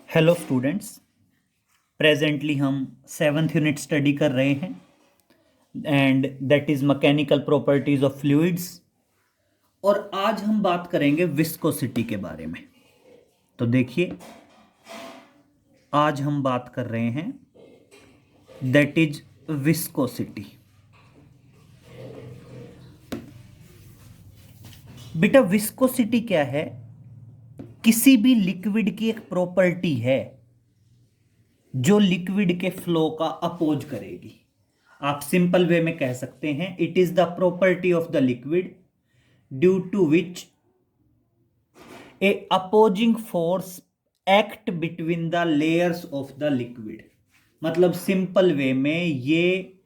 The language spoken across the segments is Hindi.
Hello students. प्रेजेंटली हम सेवन्थ यूनिट स्टडी कर रहे हैं and that is mechanical properties of fluids. और आज हम बात करेंगे विस्कोसिटी के बारे में। तो देखिए, आज हम बात कर रहे हैं दैट इज विस्कोसिटी। बेटा, विस्कोसिटी क्या है? किसी भी लिक्विड की एक प्रॉपर्टी है जो लिक्विड के फ्लो का अपोज करेगी। आप सिंपल वे में कह सकते हैं it is the property of the liquid due to which a opposing force act between the layers of the liquid. मतलब सिंपल वे में ये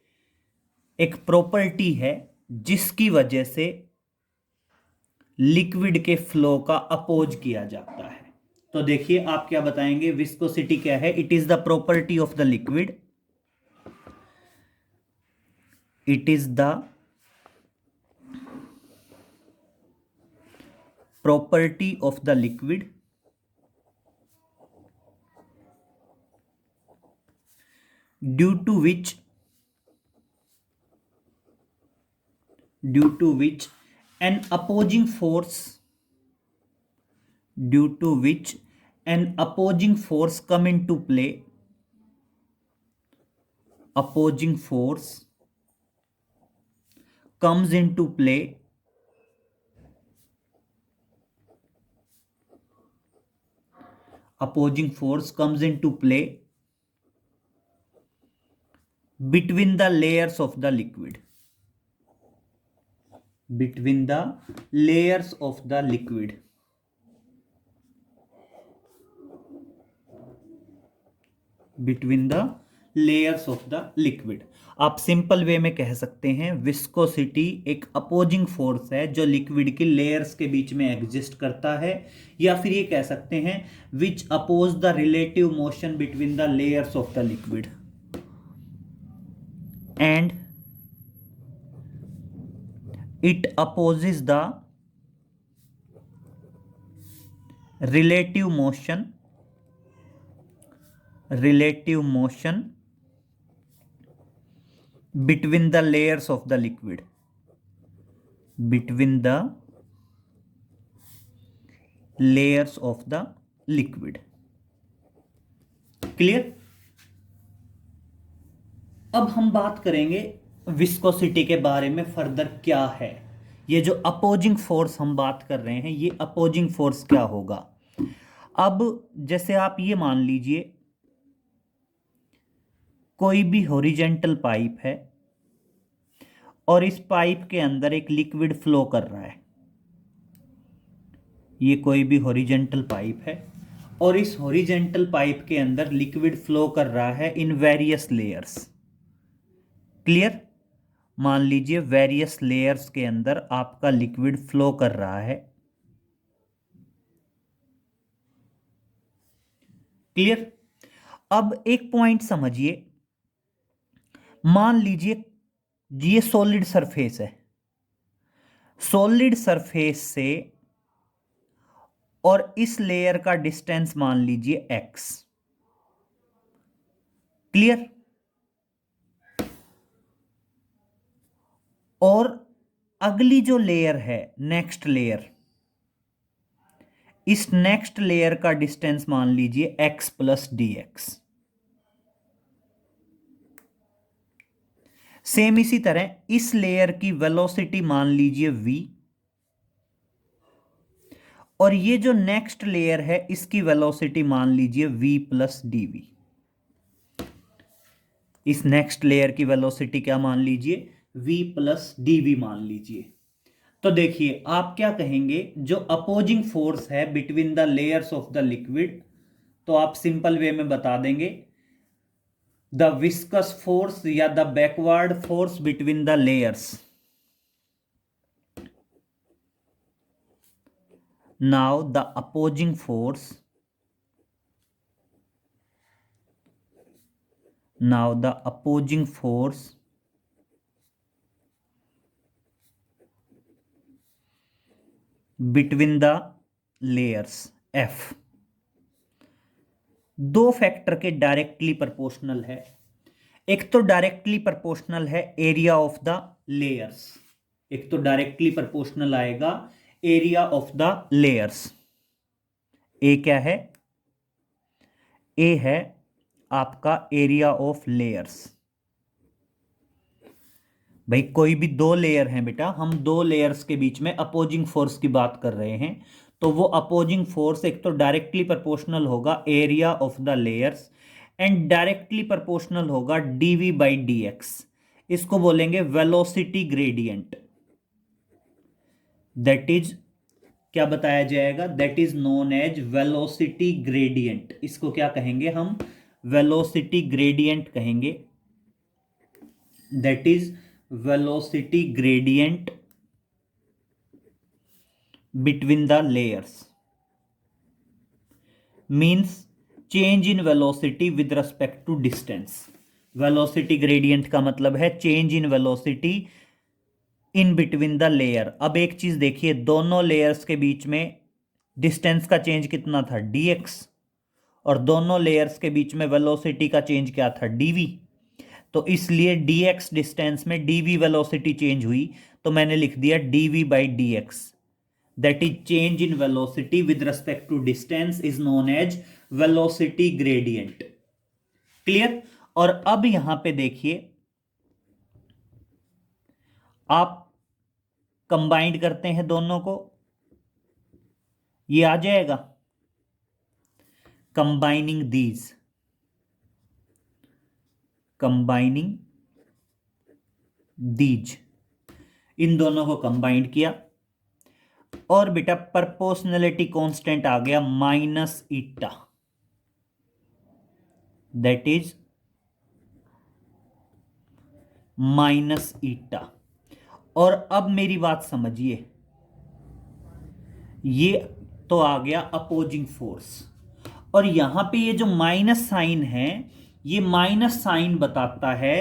एक प्रॉपर्टी है जिसकी वजह से लिक्विड के फ्लो का अपोज किया जाता है। तो देखिए, आप क्या बताएंगे? विस्कोसिटी क्या है? It is the property of the liquid, it is the property of the liquid due to which an opposing force come into play, opposing force comes into play between the layers of the liquid, between the layers of the liquid। between the layers of the liquid। आप सिंपल वे में कह सकते हैं विस्कोसिटी एक अपोजिंग फोर्स है जो लिक्विड की लेयर्स के बीच में एग्जिस्ट करता है, या फिर ये कह सकते हैं which oppose the relative motion between the layers of the liquid and it opposes the relative motion between the layers of the liquid, between the layers of the liquid। Clear? अब हम बात करेंगे विस्कोसिटी के बारे में फर्दर क्या है। ये जो अपोजिंग फोर्स हम बात कर रहे हैं, ये अपोजिंग फोर्स क्या होगा? अब जैसे आप ये मान लीजिए कोई भी हॉरिजेंटल पाइप है और इस पाइप के अंदर एक लिक्विड फ्लो कर रहा है। ये कोई भी हॉरिजेंटल पाइप है और इस हॉरिजेंटल पाइप के अंदर लिक्विड फ्लो कर रहा है इन वेरियस लेयर्स। क्लियर? मान लीजिए वेरियस लेयर्स के अंदर आपका लिक्विड फ्लो कर रहा है। क्लियर? अब एक पॉइंट समझिए, मान लीजिए ये सॉलिड सरफेस है, सॉलिड सरफेस से और इस लेयर का डिस्टेंस मान लीजिए x। क्लियर? और अगली जो लेयर है, नेक्स्ट लेयर, इस नेक्स्ट लेयर का डिस्टेंस मान लीजिए x प्लस dx। सेम इसी तरह इस लेयर की वेलोसिटी मान लीजिए v, और ये जो नेक्स्ट लेयर है इसकी वेलोसिटी मान लीजिए v प्लस dv। इस नेक्स्ट लेयर की वेलोसिटी क्या मान लीजिए? v प्लस dv मान लीजिए। तो देखिए, आप क्या कहेंगे? जो अपोजिंग फोर्स है between the layers of the liquid, तो आप सिंपल वे में बता देंगे द विस्कस फोर्स या the backward force between the layers. Now the opposing force, now the opposing force between the layers F दो फैक्टर के डायरेक्टली प्रोपोर्शनल है। एक तो डायरेक्टली प्रोपोर्शनल है एरिया ऑफ द लेयर्स, एक तो डायरेक्टली प्रोपोर्शनल आएगा एरिया ऑफ द लेयर्स। ए क्या है? ए है आपका एरिया ऑफ लेयर्स। भाई कोई भी दो लेयर हैं बेटा, हम दो लेयर्स के बीच में अपोजिंग फोर्स की बात कर रहे हैं, तो वो अपोजिंग फोर्स एक तो डायरेक्टली प्रोपोर्शनल होगा area of the layers and directly proportional होगा डीवी बाई डी एक्स। इसको बोलेंगे वेलोसिटी ग्रेडियंट। दैट इज क्या बताया जाएगा? That is known as velocity gradient. इसको क्या कहेंगे हम? वेलोसिटी ग्रेडियंट कहेंगे। That is velocity gradient between the layers means change in velocity with respect to distance। velocity gradient का मतलब है change in velocity in between the layer। अब एक चीज देखिए, दोनों layers के बीच में distance का change कितना था? dx। और दोनों layers के बीच में velocity का change क्या था? dv। तो इसलिए dx डिस्टेंस में dv वेलोसिटी चेंज हुई, तो मैंने लिख दिया dv by dx। That is change in velocity with respect to distance is known as velocity gradient. Clear? और अब यहां पे देखिए, आप कंबाइंड करते हैं दोनों को, ये आ जाएगा कंबाइनिंग दीज, कंबाइनिंग दीज, इन दोनों को कंबाइंड किया और बेटा प्रोपोर्शनलिटी कांस्टेंट आ गया minus eta. That is minus eta. और अब मेरी बात समझिए, ये तो आ गया अपोजिंग फोर्स, और यहां पे ये जो माइनस साइन है, ये माइनस साइन बताता है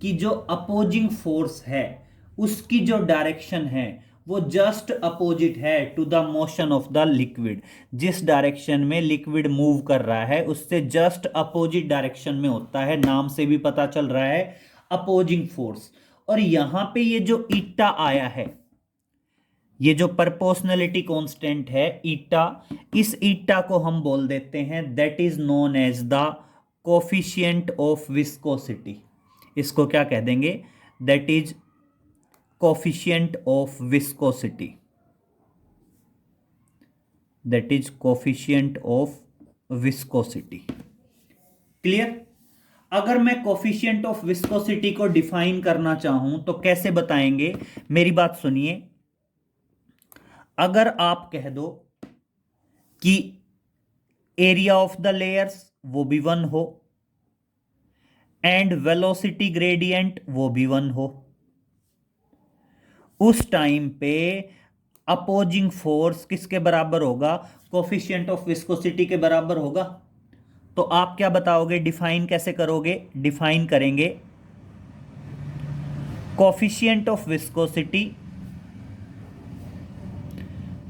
कि जो अपोजिंग फोर्स है उसकी जो डायरेक्शन है वो जस्ट अपोजिट है to the motion of the liquid. जिस डायरेक्शन में लिक्विड मूव कर रहा है उससे जस्ट अपोजिट डायरेक्शन में होता है, नाम से भी पता चल रहा है अपोजिंग फोर्स। और यहां पे ये जो ईटा आया है, ये जो प्रोपोर्शनलिटी कांस्टेंट है ईटा, इस ईटा को हम बोल देते हैं that is known as the coefficient of viscosity. इसको क्या कह देंगे? That is coefficient of viscosity. That is coefficient of viscosity. Clear? अगर मैं कोफिशिएंट ऑफ विस्कोसिटी को डिफाइन करना चाहूं तो कैसे बताएंगे? मेरी बात सुनिए। अगर आप कह दो कि एरिया ऑफ द लेयर्स वो भी 1 हो एंड वेलोसिटी ग्रेडियंट वो भी 1 हो, उस टाइम पे अपोजिंग फोर्स किसके बराबर होगा? कोफिशिएंट ऑफ विस्कोसिटी के बराबर होगा। तो आप क्या बताओगे? डिफाइन कैसे करोगे? डिफाइन करेंगे coefficient of viscosity,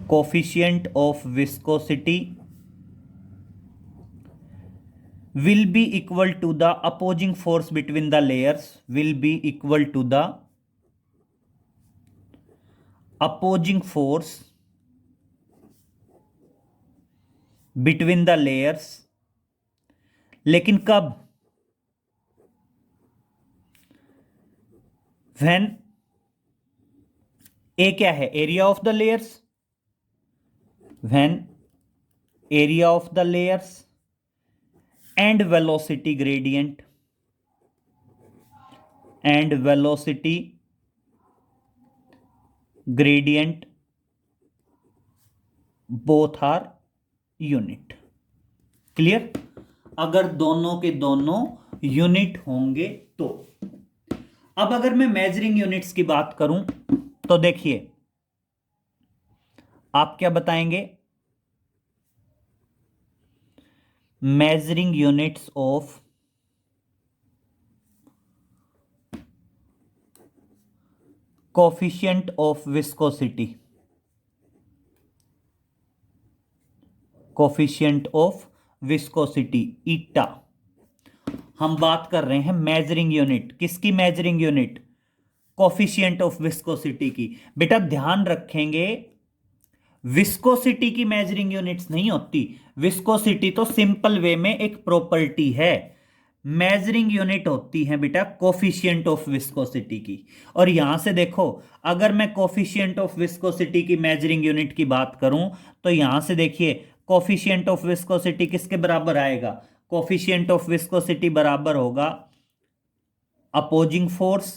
coefficient of viscosity will be equal to the opposing force between the layers, will be equal to the opposing force between the layers। लेकिन कब? when A क्या है? Area of the layers. when area of the layers and velocity gradient and velocity gradient both are unit। Clear? अगर दोनों के दोनों यूनिट होंगे तो। अब अगर मैं मेजरिंग यूनिट्स की बात करूं तो देखिए, आप क्या बताएंगे? measuring units of coefficient of viscosity, coefficient of viscosity ईटा। हम बात कर रहे हैं मेजरिंग यूनिट, किसकी measuring unit? Coefficient of viscosity की। बेटा ध्यान रखेंगे, विस्कोसिटी की मेजरिंग यूनिट्स नहीं होती। विस्कोसिटी तो सिंपल वे में एक प्रॉपर्टी है, मेजरिंग यूनिट होती है बेटा कोफिशिएंट ऑफ विस्कोसिटी की। और यहां से देखो, अगर मैं कोफिशिएंट ऑफ विस्कोसिटी की मेजरिंग यूनिट की बात करूं तो यहां से देखिए, कोफिशिएंट ऑफ विस्कोसिटी किसके बराबर आएगा? कोफिशिएंट ऑफ विस्कोसिटी बराबर होगा opposing force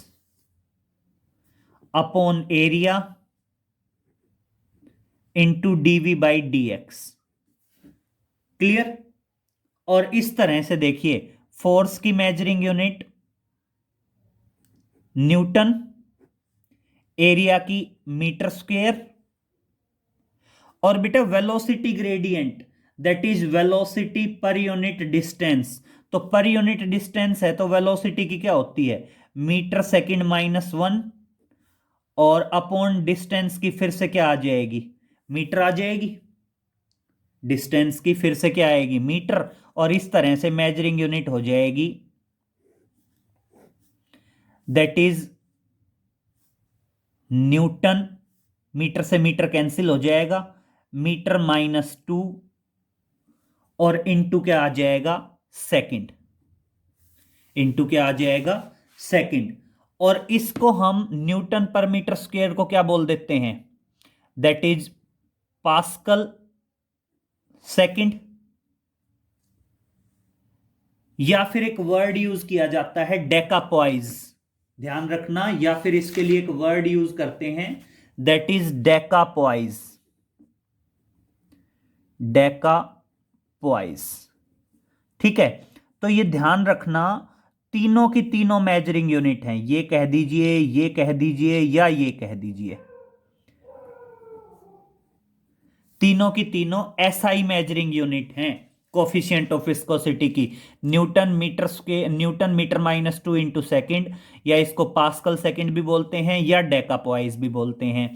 upon area into d v by d x. Clear? और इस तरह से देखिए, फोर्स की मेजरिंग यूनिट न्यूटन, एरिया की मीटर स्क्वायर, और बेटा velocity gradient that is velocity per unit distance. तो पर यूनिट डिस्टेंस है तो वेलोसिटी की क्या होती है? मीटर सेकंड माइनस 1, और अपॉन डिस्टेंस की फिर से क्या आ जाएगी? मीटर आ जाएगी। डिस्टेंस की फिर से क्या आएगी? मीटर। और इस तरह से मेजरिंग यूनिट हो जाएगी दैट इज न्यूटन, मीटर से मीटर कैंसिल हो जाएगा, मीटर माइनस 2, और इंटू क्या आ जाएगा? सेकंड। इंटू क्या आ जाएगा? सेकंड। और इसको हम न्यूटन पर मीटर स्क्वायर को क्या बोल देते हैं? That is pascal second. या फिर एक वर्ड यूज किया जाता है डेकापॉइज, ध्यान रखना, या फिर इसके लिए एक वर्ड यूज करते हैं दैट इज डेकापॉइज। डेकापॉइज, ठीक है। तो ये ध्यान रखना, तीनों की तीनों मेजरिंग यूनिट हैं, ये कह दीजिए, ये कह दीजिए, या ये कह दीजिए, तीनों की तीनों एसआई मेजरिंग यूनिट हैं कोफिशिएंट ऑफ विस्कोसिटी की। न्यूटन मीटर के newton metre minus 2 into second, या इसको पास्कल सेकेंड भी बोलते हैं या डेकापॉइज भी बोलते हैं।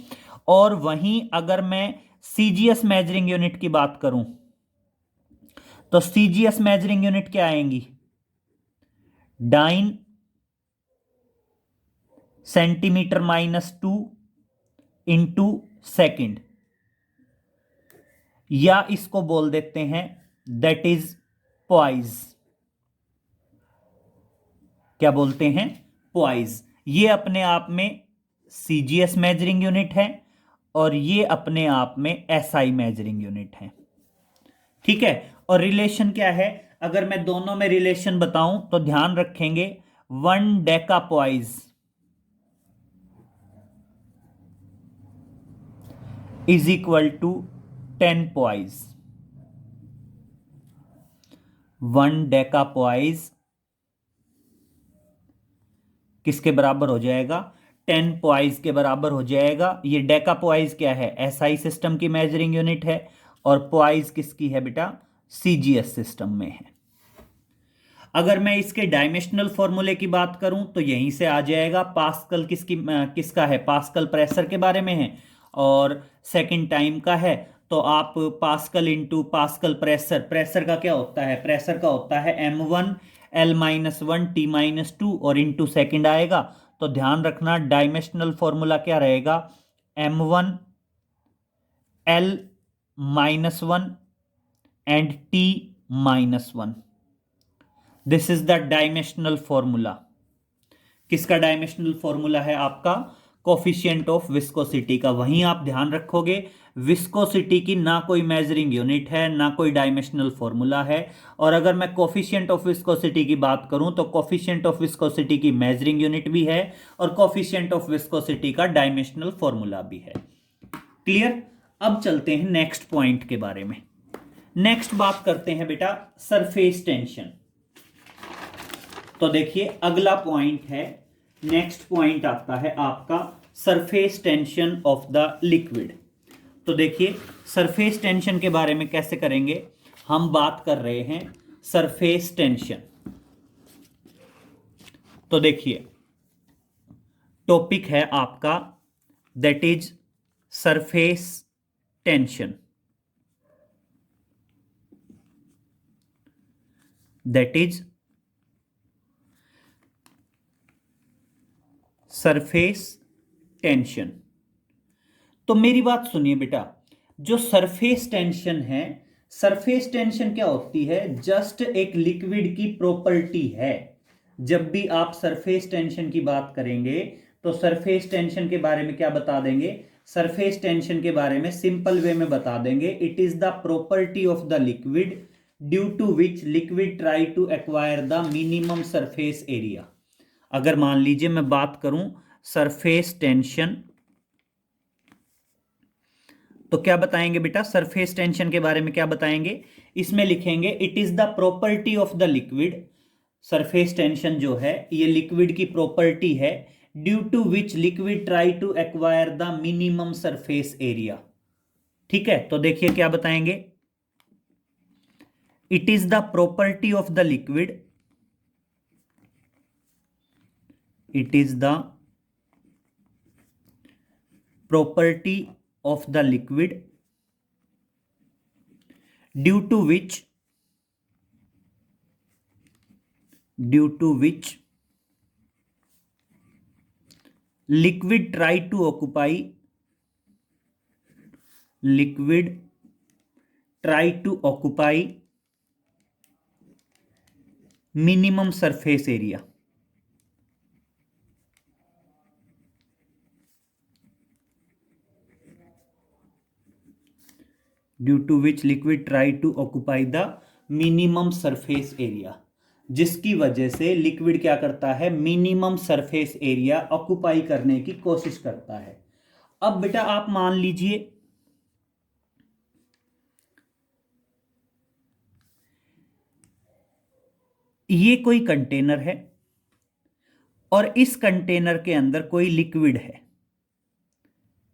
और वहीं अगर मैं सीजीएस मेजरिंग यूनिट की बात करूं तो सीजीएस मेजरिंग यूनिट क्या आएंगी? Dyne centimetre minus 2 into second, या इसको बोल देते हैं दैट इज पॉइज। क्या बोलते हैं? पॉइज। ये अपने आप में सीजीएस मेजरिंग यूनिट है और ये अपने आप में एसआई मेजरिंग यूनिट है, ठीक है। और रिलेशन क्या है? अगर मैं दोनों में रिलेशन बताऊं तो ध्यान रखेंगे, 1 डेकापॉइज इज इक्वल टू 10 पॉइज। 1 डेकापॉइज किसके बराबर हो जाएगा? 10 पॉइज के बराबर हो जाएगा। ये डेकापॉइज क्या है? एसआई सिस्टम की मेजरिंग यूनिट है, और पॉइज किसकी है बेटा? सीजीएस सिस्टम में है। अगर मैं इसके डायमेंशनल फॉर्मूले की बात करूं तो यहीं से आ जाएगा। पास्कल किसका है? पास्कल प्रेशर के बारे में है, और सेकंड टाइम का है, तो आप pascal into pascal pressure, pressure का क्या होता है? प्रेशर का होता है m1 L-1 T-2 और इंटू सेकेंड आएगा। तो ध्यान रखना, डायमेंशनल फॉर्मूला क्या रहेगा? m1 L-1 and T-1। This is the dimensional formula. किसका डायमेंशनल फॉर्मूला है? आपका कोफिशिएंट ऑफ विस्कोसिटी का। वहीं आप ध्यान रखोगे, विस्कोसिटी की ना कोई मेजरिंग यूनिट है, ना कोई डायमेंशनल फॉर्मूला है। और अगर मैं कोफिशिएंट ऑफ विस्कोसिटी की बात करूं तो कोफिशिएंट ऑफ विस्कोसिटी की मेजरिंग यूनिट भी है और कोफिशिएंट ऑफ विस्कोसिटी का डायमेंशनल फॉर्मूला भी है। क्लियर? अब चलते हैं नेक्स्ट पॉइंट के बारे में। नेक्स्ट बात करते हैं बेटा सरफेस टेंशन। तो देखिए अगला पॉइंट है, नेक्स्ट पॉइंट आता है आपका surface tension of the liquid. तो देखिए सरफेस टेंशन के बारे में कैसे करेंगे? हम बात कर रहे हैं सरफेस टेंशन। तो देखिए टॉपिक है आपका that is surface tension. That is surface tension. तो मेरी बात सुनिए बेटा, जो सरफेस टेंशन है, सरफेस टेंशन क्या होती है? जस्ट एक लिक्विड की प्रॉपर्टी है। जब भी आप सरफेस टेंशन की बात करेंगे तो सरफेस टेंशन के बारे में क्या बता देंगे? सरफेस टेंशन के बारे में सिंपल वे में बता देंगे, it is the property of the liquid due to which liquid try to acquire the minimum surface area. अगर मान लीजिए मैं बात करूं सरफेस टेंशन, तो क्या बताएंगे बेटा? सरफेस टेंशन के बारे में क्या बताएंगे? इसमें लिखेंगे it is the property of the liquid. Surface tension जो है ये लिक्विड की प्रॉपर्टी है, due to which liquid try to acquire the minimum surface area. ठीक है, तो देखिए क्या बताएंगे, it is the property of the liquid, it is the property of the liquid due to which liquid try to occupy minimum surface area। Due to which liquid try to occupy the minimum surface area, जिसकी वजह से लिक्विड क्या करता है? मिनिमम सरफेस एरिया ऑक्यूपाई करने की कोशिश करता है। अब बेटा आप मान लीजिए ये कोई कंटेनर है और इस कंटेनर के अंदर कोई लिक्विड है।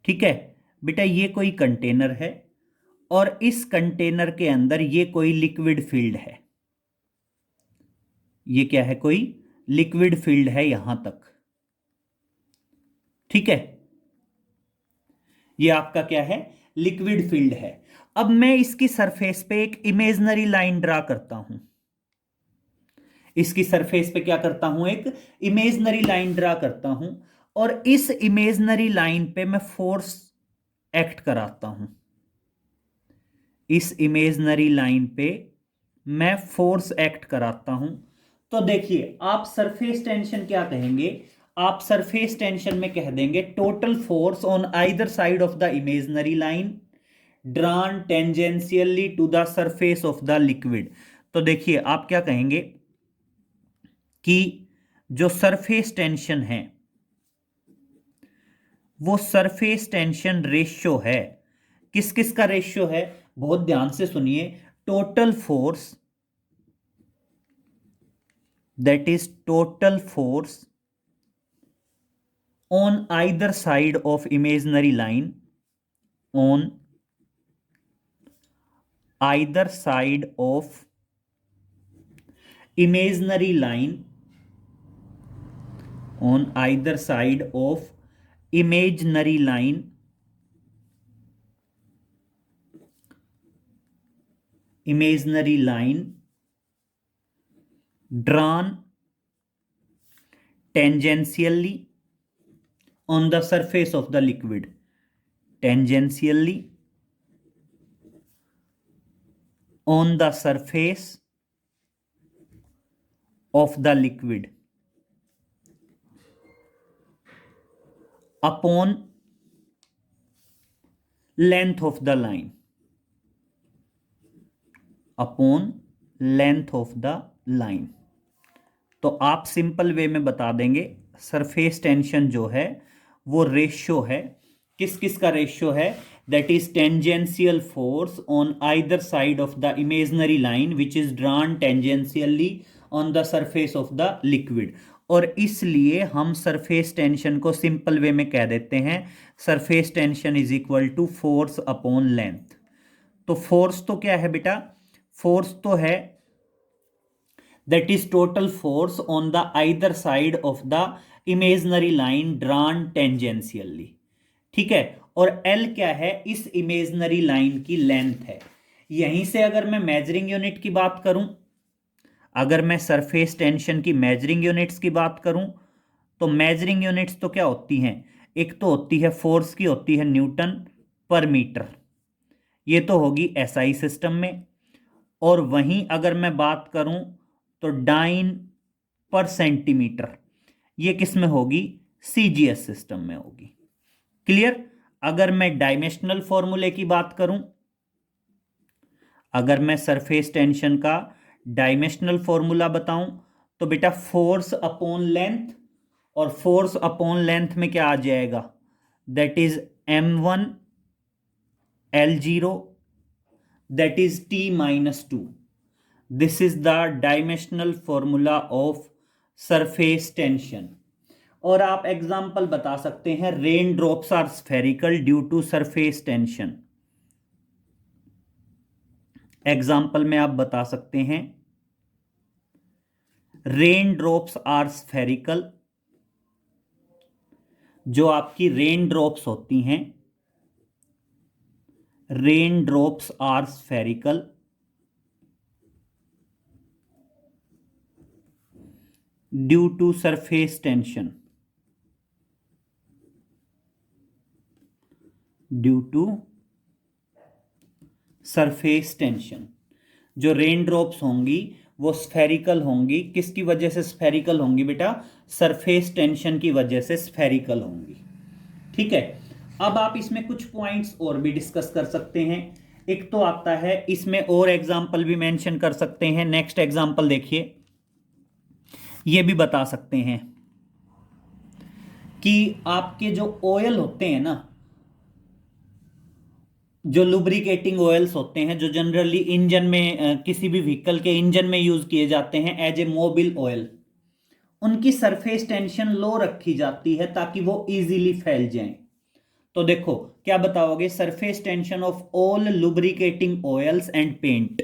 ठीक है बेटा, ये कोई कंटेनर है और इस कंटेनर के अंदर ये कोई लिक्विड फील्ड है। ये क्या है? कोई लिक्विड फील्ड है यहां तक। ठीक है, ये आपका क्या है? लिक्विड फील्ड है। अब मैं इसकी सरफेस पे एक इमेजिनरी लाइन ड्रा करता हूं। इसकी सरफेस पे क्या करता हूं? एक इमेजिनरी लाइन ड्रा करता हूं और इस इमेजिनरी लाइन पे मैं फोर्स एक्ट कराता हूं। इस इमेजिनरी लाइन पे मैं फोर्स एक्ट कराता हूं। तो देखिए आप सरफेस टेंशन क्या कहेंगे? आप सरफेस टेंशन में कह देंगे total force on either side of the imaginary line drawn tangentially to the surface of the liquid. तो देखिए आप क्या कहेंगे कि जो सरफेस टेंशन है वो सरफेस टेंशन रेशियो है। किस किस का रेशियो है? बहुत ध्यान से सुनिए, total force, that is total force on either side of imaginary line, on either side of imaginary line, on either side of imaginary line drawn tangentially on the surface of the liquid, tangentially on the surface of the liquid upon length of the line, upon length of the line। तो आप सिंपल वे में बता देंगे सरफेस टेंशन जो है वो रेशियो है। किस किस का रेशियो है? That is tangential force on either side of the imaginary line which is drawn tangentially on the surface of the liquid. और इसलिए हम सरफेस टेंशन को सिंपल वे में कह देते हैं surface tension is equal to force upon length. तो फोर्स तो क्या है बेटा? फोर्स तो है that is total force on the either side of the imaginary line drawn tangentially. ठीक है, और L क्या है? इस इमेजिनरी लाइन की लेंथ है। यहीं से अगर मैं मेजरिंग यूनिट की बात करूं, अगर मैं सरफेस टेंशन की मेजरिंग यूनिट्स की बात करूं तो मेजरिंग यूनिट्स तो क्या होती हैं, एक तो होती है फोर्स की, होती है न्यूटन पर मीटर, ये तो होगी एसआई सिस्टम में। और वहीं अगर मैं बात करूं तो डाइन पर सेंटीमीटर, ये किस में होगी, सीजीएस सिस्टम में होगी। क्लियर। अगर मैं डायमेंशनल फॉर्मूले की बात करूं, अगर मैं सरफेस टेंशन का डायमेंशनल फॉर्मूला बताऊं तो बेटा फोर्स अपॉन लेंथ, और फोर्स अपॉन लेंथ में क्या आ जाएगा, that is m1 L0, that is t-2। This is the dimensional formula of surface tension. और आप एग्जाम्पल बता सकते हैं, rain drops are spherical due to surface tension. Example में आप बता सकते हैं, रेन ड्रॉप्स आर स्फेरिकल, जो आपकी रेन ड्रॉप्स होती हैं, rain drops are spherical due to surface tension, due to surface tension. जो रेन ड्रॉप्स होंगी वो स्फेरिकल होंगी, किसकी वजह से स्फेरिकल होंगी बेटा, सरफेस टेंशन की वजह से स्फेरिकल होंगी। ठीक है। अब आप इसमें कुछ पॉइंट्स और भी डिस्कस कर सकते हैं। एक तो आता है, इसमें और एग्जांपल भी मेंशन कर सकते हैं। नेक्स्ट एग्जांपल देखिए, ये भी बता सकते हैं कि आपके जो ऑयल होते हैं ना, जो लुब्रिकेटिंग ऑयल्स होते हैं, जो जनरली इंजन में किसी भी व्हीकल के इंजन में यूज किए जाते हैं एज ए मोबिल ऑयल, उनकी सरफेस टेंशन लो रखी जाती है ताकि वो इजीली फैल जाएं। तो देखो क्या बताओगे, surface tension of all lubricating oils and paint.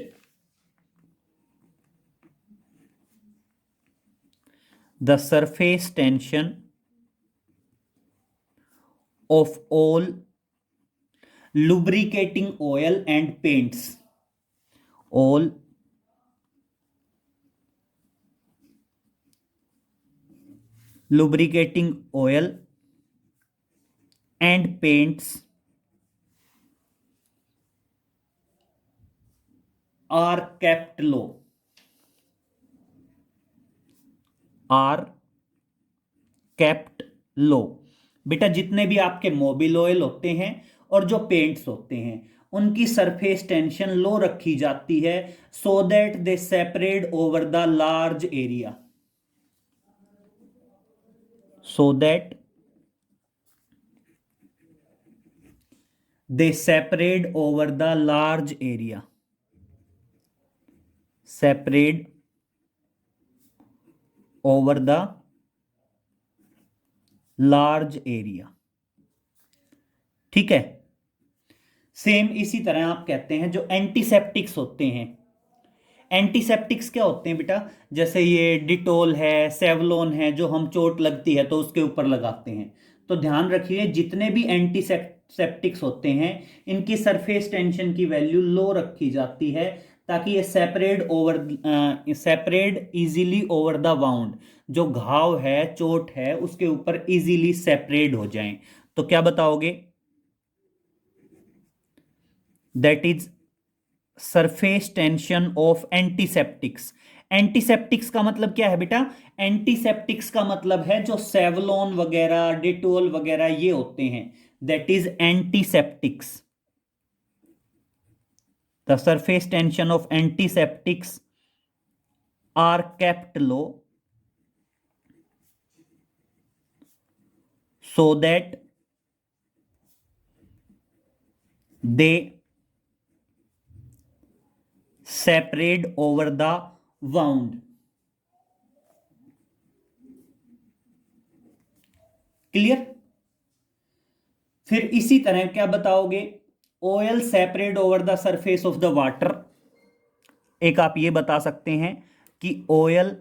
The surface tension of all lubricating oil and paints, all lubricating oil and paints are kept low, are kept low। बेटा जितने भी आपके मोबिल ऑयल होते हैं और जो पेंट्स होते हैं, उनकी सरफेस टेंशन लो रखी जाती है, so that they separate over the large area, so that they separate over the large area, separate over the large area। ठीक है। सेम इसी तरह आप कहते हैं जो एंटीसेप्टिक्स होते हैं, एंटीसेप्टिक्स क्या होते हैं बेटा, जैसे ये डिटोल है, सेवलोन है, जो हम चोट लगती है तो उसके ऊपर लगाते हैं। तो ध्यान रखिए, जितने भी एंटीसेप्टिक्स होते हैं, इनकी सरफेस टेंशन की वैल्यू लो रखी जाती है ताकि ये separate easily over the wound, जो घाव है, चोट है, उसके ऊपर इजीली सेपरेट हो जाएं। तो क्या बताओगे, that is surface tension of antiseptics. Antiseptics का मतलब क्या है बेटा, एंटीसेप्टिक्स का मतलब है जो सेवलॉन वगैरह, डिटोल वगैरह ये होते हैं, that is antiseptics. The surface tension of antiseptics are kept low so that they separate over the wound। Clear. फिर इसी तरह क्या बताओगे, oil separate over the surface of the water. एक आप ये बता सकते हैं कि oil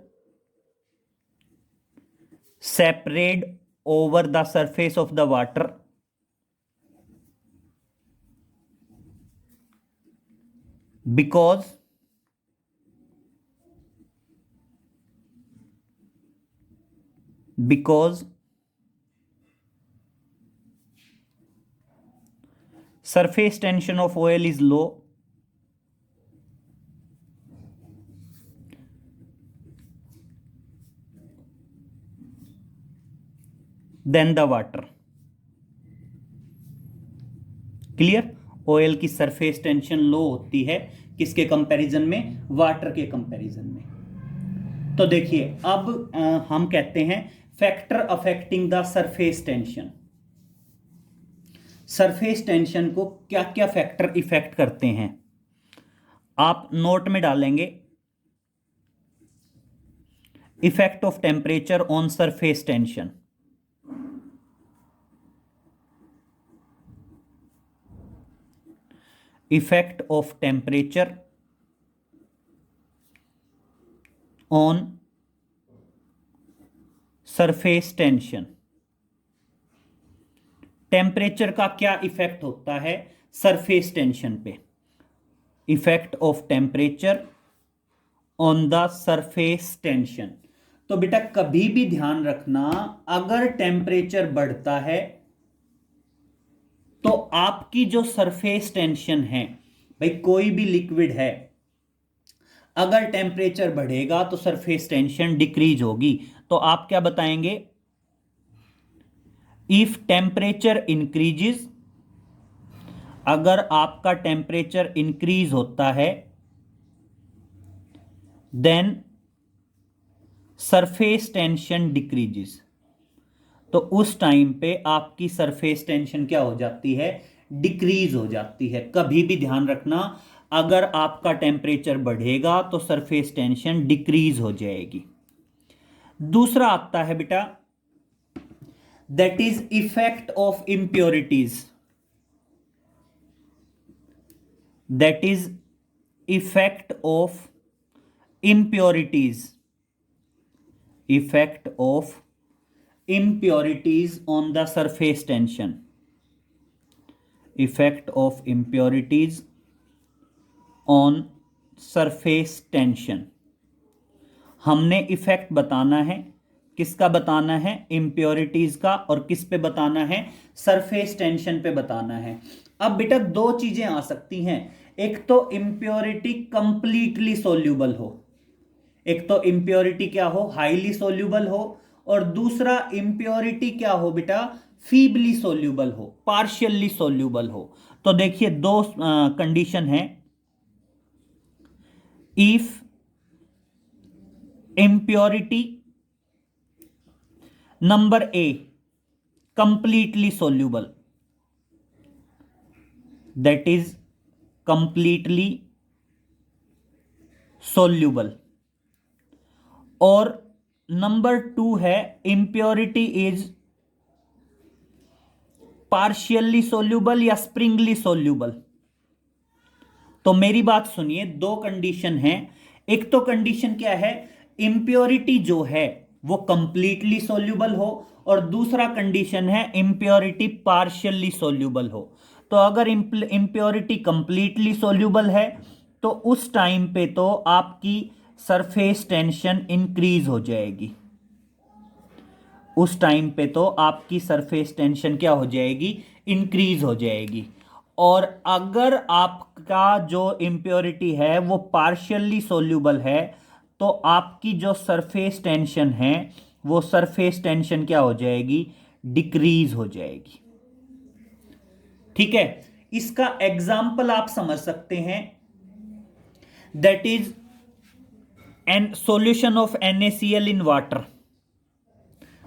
separate over the surface of the water because because surface tension of oil is low, than the water. Clear? Oil की सरफेस टेंशन लो होती है किसके कंपैरिजन में? वाटर के कंपैरिजन में। तो देखिए अब हम कहते हैं factor affecting the surface tension. Surface tension को क्या क्या फैक्टर इफेक्ट करते हैं आप नोट में डालेंगे। Effect of temperature on surface tension, effect of temperature on surface tension। Temperature का क्या इफेक्ट होता है सरफेस टेंशन पे? Effect of temperature on the surface tension. तो बेटा कभी भी ध्यान रखना, अगर टेम्परेचर बढ़ता है तो आपकी जो सरफेस टेंशन है, भाई कोई भी लिक्विड है, अगर टेम्परेचर बढ़ेगा तो सरफेस टेंशन डिक्रीज होगी। तो आप क्या बताएंगे? इफ टेम्परेचर इंक्रीजेस, अगर आपका टेम्परेचर इंक्रीज होता है, देन सरफेस टेंशन डिक्रीजेस। तो उस टाइम पे आपकी सरफेस टेंशन क्या हो जाती है? डिक्रीज हो जाती है। कभी भी ध्यान रखना, अगर आपका टेम्परेचर बढ़ेगा तो सरफेस टेंशन डिक्रीज हो जाएगी। दूसरा आता है बेटा, that is effect of impurities. That is effect of impurities. Effect of impurities on the surface tension। effect of impurities on surface tension। हमने इफेक्ट बताना है, किसका बताना है? इम्प्योरिटीज का। और किस पे बताना है? सरफेस टेंशन पे बताना है। अब बेटा दो चीजें आ सकती हैं, एक तो इम्प्योरिटी कंप्लीटली सोल्यूबल हो, एक तो इम्प्योरिटी क्या हो? हाईली सोल्यूबल हो, और दूसरा इम्प्योरिटी क्या हो बेटा? फीबली सोल्यूबल हो, पार्शियली सोल्यूबल हो। तो देखिए दो कंडीशन है। If impurity number A completely soluble, that is completely soluble, और नंबर 2 है इम्प्योरिटी इज पार्शियली सोल्यूबल या स्प्रिंगली सोल्यूबल। तो मेरी बात सुनिए, दो कंडीशन है। एक तो कंडीशन क्या है? इम्प्योरिटी जो है वो कंप्लीटली सोल्यूबल हो, और दूसरा कंडीशन है इम्प्योरिटी पार्शियली सोल्यूबल हो। तो अगर इम्प्योरिटी कंप्लीटली सोल्यूबल है तो उस टाइम पे तो आपकी सरफेस टेंशन इंक्रीज हो जाएगी। उस टाइम पे तो आपकी सरफेस टेंशन क्या हो जाएगी? इंक्रीज हो जाएगी। और अगर आपका जो इम्प्योरिटी है वो पार्शियली सोल्यूबल है तो आपकी जो सरफेस टेंशन है वो सरफेस टेंशन क्या हो जाएगी? डिक्रीज हो जाएगी। ठीक है, इसका एग्जाम्पल आप समझ सकते हैं, that is an solution of NaCl in water.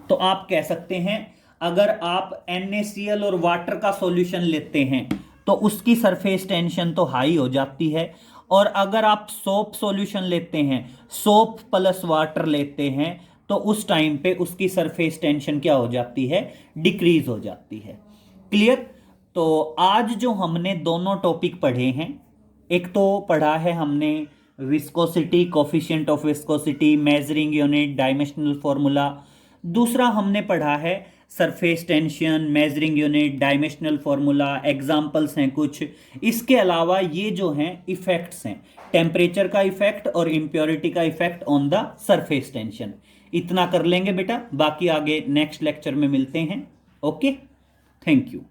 तो आप कह सकते हैं अगर आप NaCl और वाटर का सॉल्यूशन लेते हैं तो उसकी सरफेस टेंशन तो हाई हो जाती है, और अगर आप सोप सॉल्यूशन लेते हैं, सोप प्लस वाटर लेते हैं, तो उस टाइम पे उसकी सरफेस टेंशन क्या हो जाती है? डिक्रीज हो जाती है। क्लियर? तो आज जो हमने दोनों टॉपिक पढ़े हैं, एक तो पढ़ा है हमने viscosity, coefficient of viscosity, measuring unit, dimensional formula. दूसरा हमने पढ़ा है surface tension, measuring unit, dimensional formula, examples हैं कुछ। इसके अलावा ये जो हैं इफेक्ट्स हैं, टेम्परेचर का इफेक्ट और इम्प्योरिटी का effect on the surface tension. इतना कर लेंगे बेटा, बाकी आगे नेक्स्ट लेक्चर में मिलते हैं। Okay, thank you.